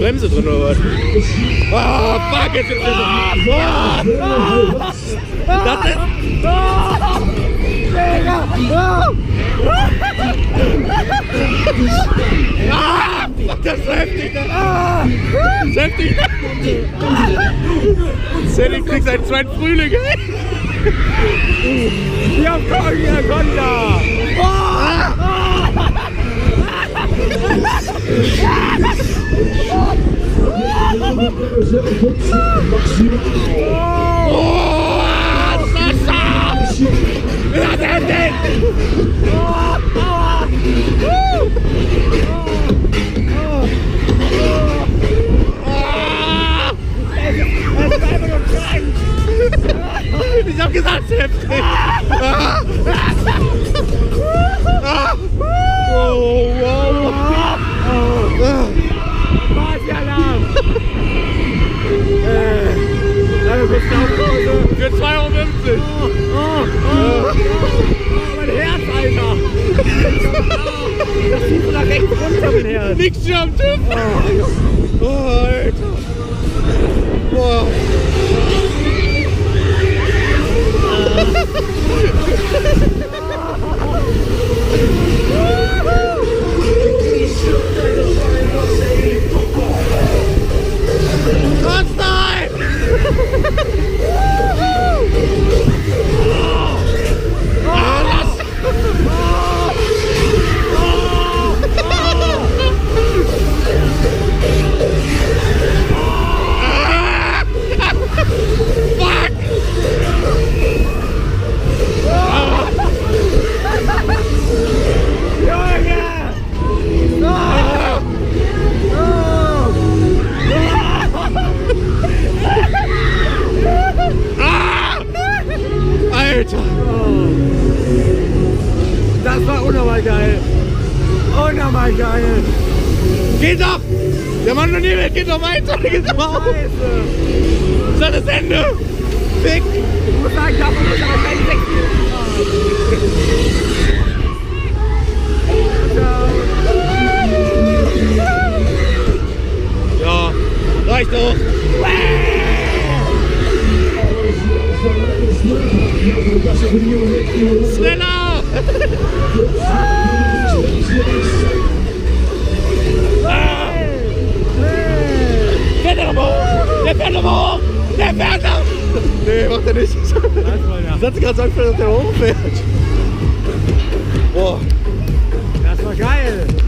Bremse drin oder was? Oh, fuck, jetzt ist es. Das ist... Das ist heftig. Das ist heftig. Sandy kriegt seinen zweiten Frühling. Ich hab Konda. Ich hab gesagt, heftig. Oh, wow. Party-Alarm. Für 2,50 €. Mein Herz, Alter. Das zieht so nach rechts runter, mein Herz. Nix hier am TÜV. Oh, Alter. Boah. Das war unnormal geil. Unnormal geil. Geht doch! Der Mann noch nie mehr, geht doch weiter. Geht doch auf. Ist das das Ende? Fick! Ich muss sagen, davon muss aber kein Sex ja, reicht doch. Schneller! Fährt er nochmal hoch! Der fährt nochmal hoch! Der fährt noch! Nee, macht er nicht. Ich hatte gerade so Angst, dass der hochfährt.